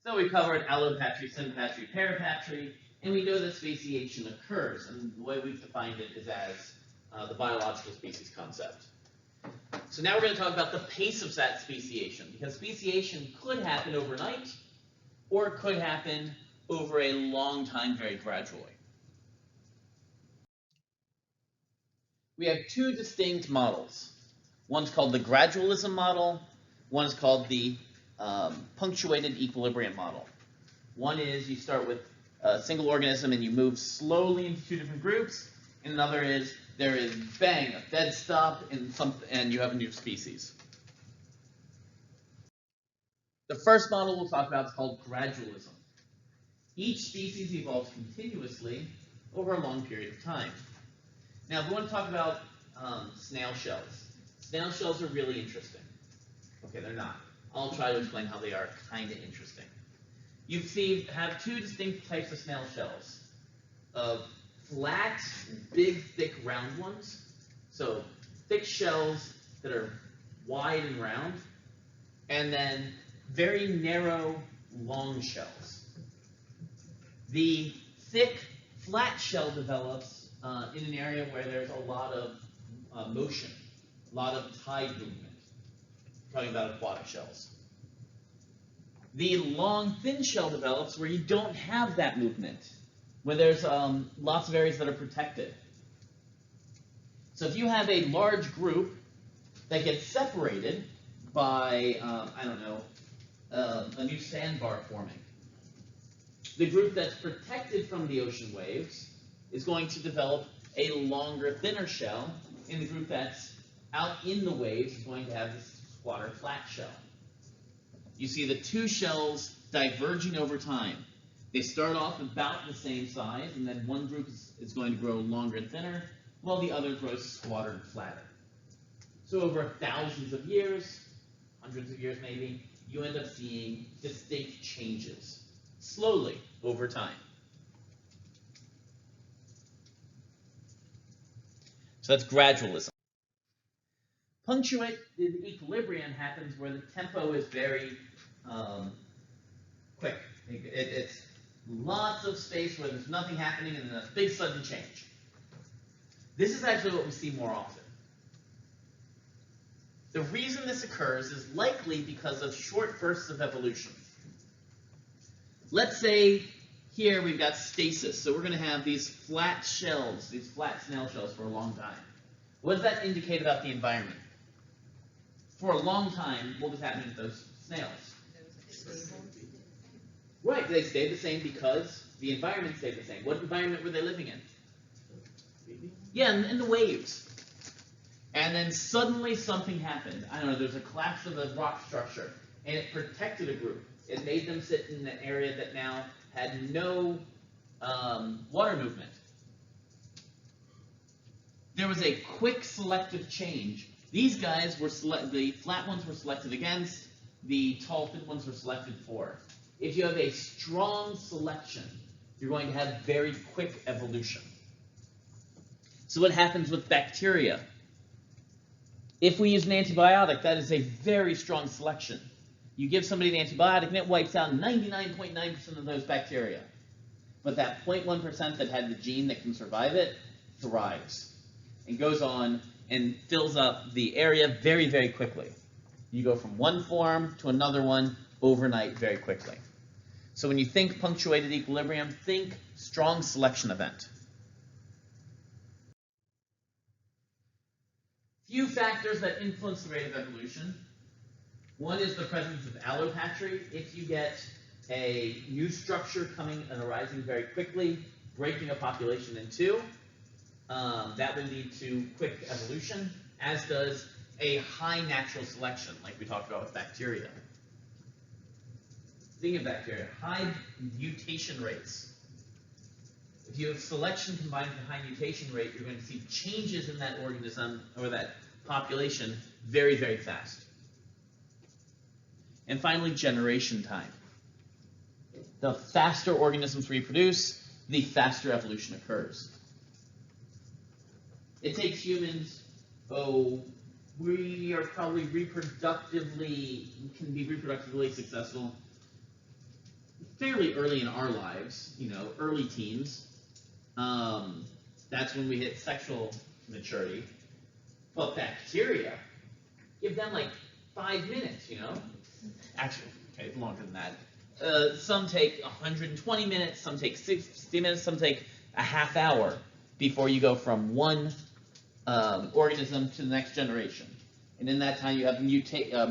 So we covered allopatry, sympatry, parapatry, and we know that speciation occurs, and the way we've defined it is as the biological species concept. So now we're going to talk about the pace of that speciation, because speciation could happen overnight, or it could happen over a long time very gradually. We have two distinct models. One's called the gradualism model, one's called the punctuated equilibrium model. One is you start with a single organism and you move slowly into two different groups, and another is there is bang, a dead stop, and you have a new species. The first model we'll talk about is called gradualism. Each species evolves continuously over a long period of time. Now, if we want to talk about snail shells. Snail shells are really interesting. Okay, they're not. I'll try to explain how they are kind of interesting. You have two distinct types of snail shells. Flat, big, thick, round ones. So thick shells that are wide and round. And then very narrow, long shells. The thick, flat shell develops in an area where there's a lot of motion, a lot of tide movement. I'm talking about aquatic shells. The long, thin shell develops where you don't have that movement, where there's lots of areas that are protected. So if you have a large group that gets separated by, a new sandbar forming, the group that's protected from the ocean waves is going to develop a longer, thinner shell, and the group that's out in the waves is going to have this squatter flat shell. You see the two shells diverging over time. They start off about the same size, and then one group is going to grow longer and thinner, while the other grows squatter and flatter. So over thousands of years, hundreds of years maybe, you end up seeing distinct changes, slowly over time. So that's gradualism. Punctuated equilibrium happens where the tempo is very quick. It's lots of space where there's nothing happening and then a big sudden change. This is actually what we see more often. The reason this occurs is likely because of short bursts of evolution. Let's say here we've got stasis, so we're going to have these flat shells, these flat snail shells for a long time. What does that indicate about the environment? For a long time, what was happening with those snails? Right, they stayed the same because the environment stayed the same. What environment were they living in? Yeah, in the waves. And then suddenly something happened. I don't know, there's a collapse of the rock structure, and it protected a group. It made them sit in an area that now had no water movement. There was a quick selective change. These guys were the flat ones were selected against, the tall, thin ones were selected for. If you have a strong selection, you're going to have very quick evolution. So what happens with bacteria? If we use an antibiotic, that is a very strong selection. You give somebody an antibiotic and it wipes out 99.9% of those bacteria. But that 0.1% that had the gene that can survive it thrives and goes on and fills up the area very, very quickly. You go from one form to another one overnight very quickly. So when you think punctuated equilibrium, think strong selection event. Few factors that influence the rate of evolution. One is the presence of allopatry. If you get a new structure coming and arising very quickly, breaking a population in two, that will lead to quick evolution, as does a high natural selection, like we talked about with bacteria. Think of bacteria, high mutation rates. If you have selection combined with a high mutation rate, you're going to see changes in that organism or that population very, very fast. And finally, generation time. The faster organisms reproduce, the faster evolution occurs. It takes humans, we are probably can be reproductively successful fairly early in our lives, early teens. That's when we hit sexual maturity. But bacteria, give them like 5 minutes, Actually, okay, it's longer than that. Some take 120 minutes, some take 60 minutes, some take a half hour before you go from one organism to the next generation. And in that time, you have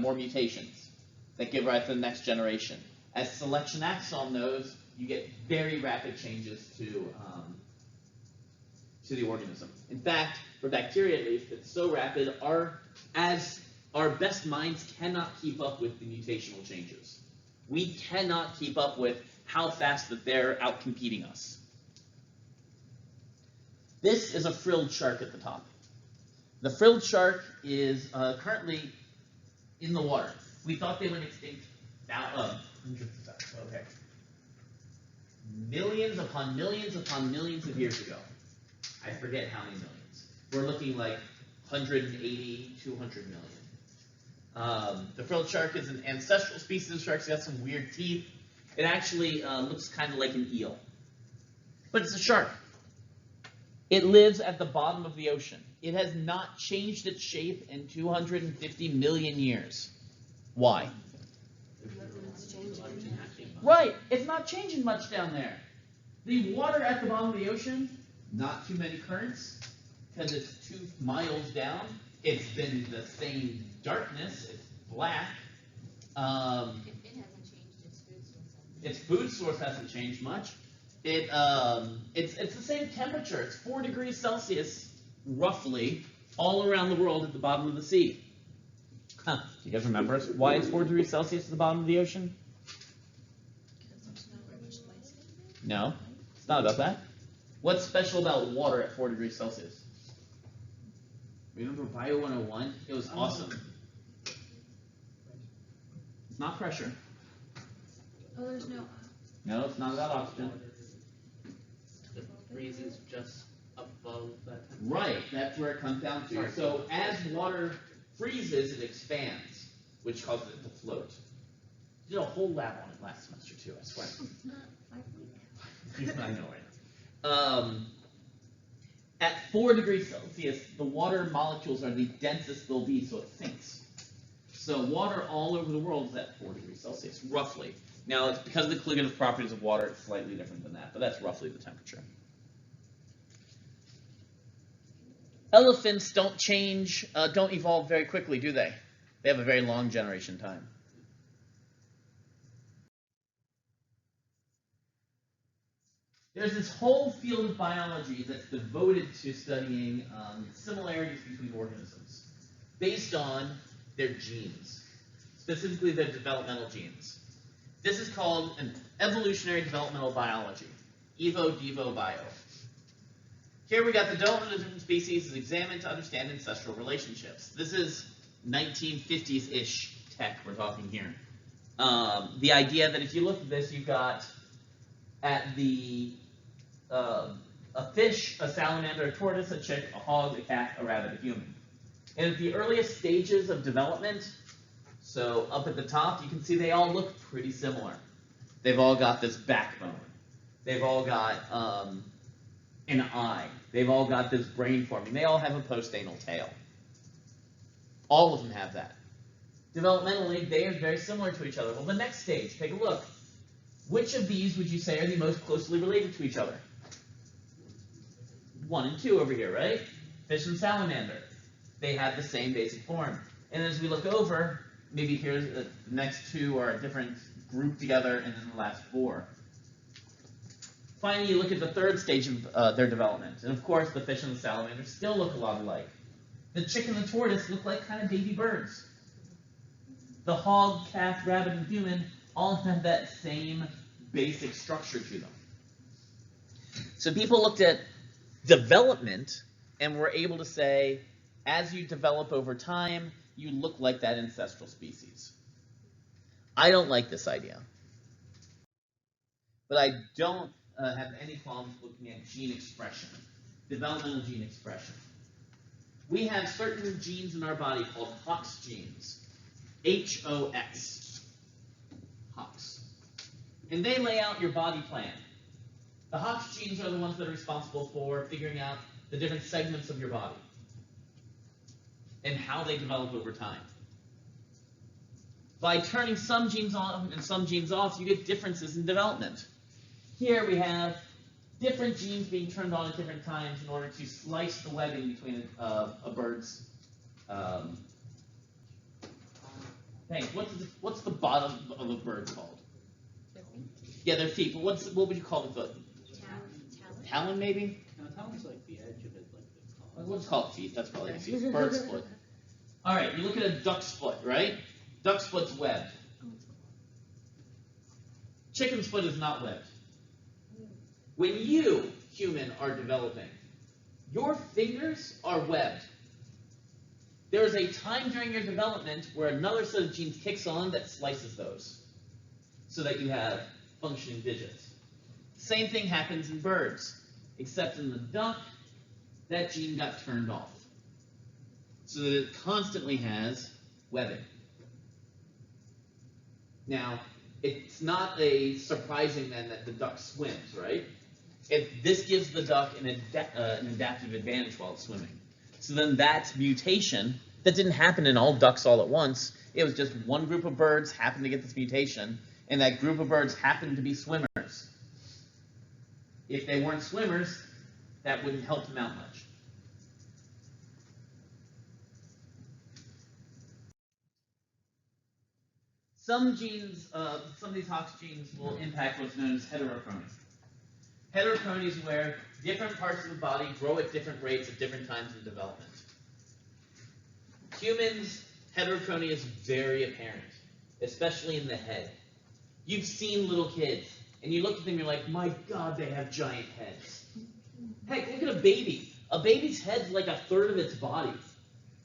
more mutations that give rise to the next generation. As selection axon knows, you get very rapid changes to the organism. In fact, for bacteria at least, it's so rapid, our best minds cannot keep up with the mutational changes. We cannot keep up with how fast that they're outcompeting us. This is a frilled shark at the top. The frilled shark is currently in the water. We thought they went extinct millions upon millions upon millions of years ago. I forget how many millions. We're looking like 180, 200 million. The frilled shark is an ancestral species of sharks. It's got some weird teeth. It actually looks kind of like an eel. But it's a shark. It lives at the bottom of the ocean. It has not changed its shape in 250 million years. Why? Right, it's not changing much down there. The water at the bottom of the ocean, not too many currents, because it's 2 miles down. It's been the same darkness, it's black. It hasn't changed its food source hasn't changed much. It's the same temperature. It's 4 degrees Celsius, roughly, all around the world at the bottom of the sea. Do you guys remember why it's 4 degrees Celsius at the bottom of the ocean? No, it's not about that. What's special about water at 4 degrees Celsius? Remember Bio 101? It was awesome. It's not pressure. Oh, there's no. No, it's not about oxygen. It freezes just above that temperature. Right, that's where it comes down to. So as water freezes, it expands, which causes it to float. Did a whole lab on it last semester too, I swear. I know it. At 4 degrees Celsius, the water molecules are the densest they'll be, so it sinks. So water all over the world is at 4 degrees Celsius, roughly. Now, it's because of the colligative properties of water, it's slightly different than that, but that's roughly the temperature. Elephants don't evolve very quickly, do they? They have a very long generation time. There's this whole field of biology that's devoted to studying similarities between organisms based on their genes, specifically their developmental genes. This is called an evolutionary developmental biology, Evo-Devo-Bio. Here we got the development of different species is examined to understand ancestral relationships. This is 1950s-ish tech we're talking here. The idea that if you look at this, you've got at the a fish, a salamander, a tortoise, a chick, a hog, a cat, a rabbit, a human. And at the earliest stages of development, so up at the top, you can see they all look pretty similar. They've all got this backbone. They've all got an eye. They've all got this brain forming. They all have a postanal tail. All of them have that. Developmentally, they are very similar to each other. Well, the next stage, take a look. Which of these would you say are the most closely related to each other? 1 and 2 over here, right? Fish and salamander. They have the same basic form. And as we look over, maybe here the next 2 are a different group together, and then the last 4. Finally, you look at the third stage of their development. And of course, the fish and the salamander still look a lot alike. The chick and the tortoise look like kind of baby birds. The hog, calf, rabbit, and human all have that same basic structure to them. So people looked at development and were able to say, as you develop over time, you look like that ancestral species. I don't like this idea. But I don't have any qualms looking at gene expression, developmental gene expression. We have certain genes in our body called HOX genes. H-O-X. HOX. and they lay out your body plan. The Hox genes are the ones that are responsible for figuring out the different segments of your body and how they develop over time. By turning some genes on and some genes off, you get differences in development. Here we have different genes being turned on at different times in order to slice the webbing between a bird's. Thanks. What's the bottom of a bird called? Yeah, their feet. But what would you call the foot? Talon, maybe? No, talon's like the edge of it, like the claw. We'll just call it feet. That's probably easy. Bird's foot. All right, you look at a duck's foot, right? Duck's foot's webbed. Chicken's foot is not webbed. When you, human, are developing, your fingers are webbed. There is a time during your development where another set of genes kicks on that slices those so that you have functioning digits. Same thing happens in birds, except in the duck, that gene got turned off so that it constantly has webbing. Now, it's not surprising then that the duck swims, right? This gives the duck an adaptive advantage while it's swimming. So then that mutation, that didn't happen in all ducks all at once. It was just one group of birds happened to get this mutation, and that group of birds happened to be swimmers. If they weren't swimmers, that wouldn't help them out much. Some genes, some of these Hox genes will impact what's known as heterochrony. Heterochrony is where different parts of the body grow at different rates at different times in development. Humans, heterochrony is very apparent, especially in the head. You've seen little kids, and you look at them and you're like, my God, they have giant heads. Heck, look at a baby. A baby's head's like a third of its body.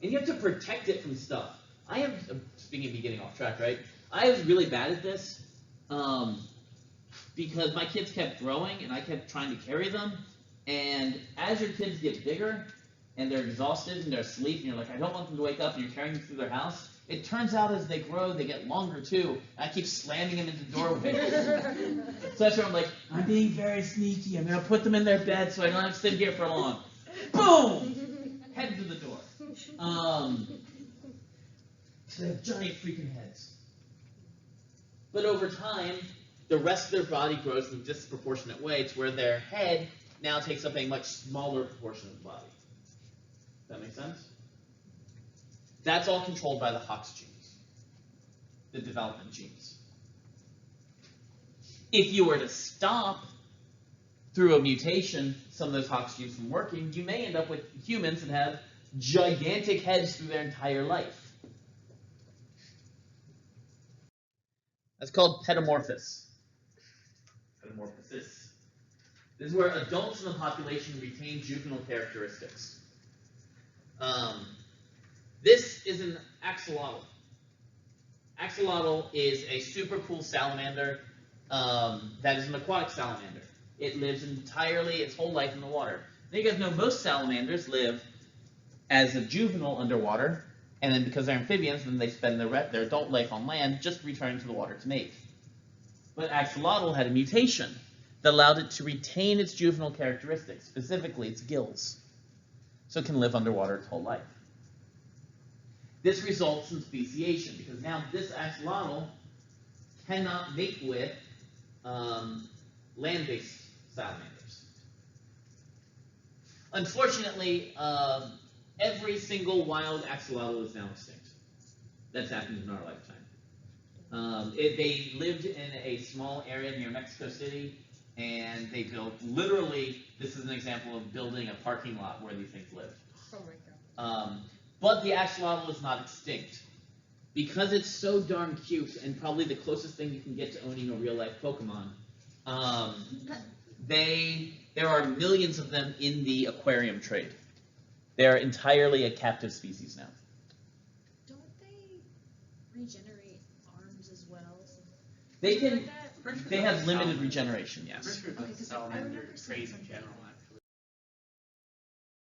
And you have to protect it from stuff. Speaking of me getting off track, right? I was really bad at this because my kids kept growing and I kept trying to carry them. And as your kids get bigger and they're exhausted and they're asleep and you're like, I don't want them to wake up, and you're carrying them through their house, it turns out as they grow, they get longer too. And I keep slamming them into doorways. So that's where I'm like, I'm being very sneaky. I'm going to put them in their bed so I don't have to sit here for long. Boom! Head to the door. So they have giant freaking heads. But over time, the rest of their body grows in a disproportionate way to where their head now takes up a much smaller proportion of the body. Does that make sense? That's all controlled by the Hox genes, the development genes. If you were to stop through a mutation some of those Hox genes from working, you may end up with humans that have gigantic heads through their entire life. That's called pedomorphosis. Pedomorphosis. This is where adults in the population retain juvenile characteristics. This is an axolotl. Axolotl is a super cool salamander that is an aquatic salamander. It lives entirely its whole life in the water. Now you guys know most salamanders live as a juvenile underwater, and then because they're amphibians, then they spend their adult life on land just returning to the water to mate. But axolotl had a mutation that allowed it to retain its juvenile characteristics, specifically its gills, so it can live underwater its whole life. This results in speciation, because now this axolotl cannot mate with land-based salamanders. Unfortunately, every single wild axolotl is now extinct. That's happened in our lifetime. They lived in a small area near Mexico City, and they built, literally, this is an example of building a parking lot where these things lived. Oh my God. But the axolotl is not extinct. Because it's so darn cute, and probably the closest thing you can get to owning a real-life Pokemon, there are millions of them in the aquarium trade. They're entirely a captive species now. Don't they regenerate arms as well? They can. Like that? They have limited regeneration. Yes. Richard, Okay, the 'cause I salamander remember seeing trade in something general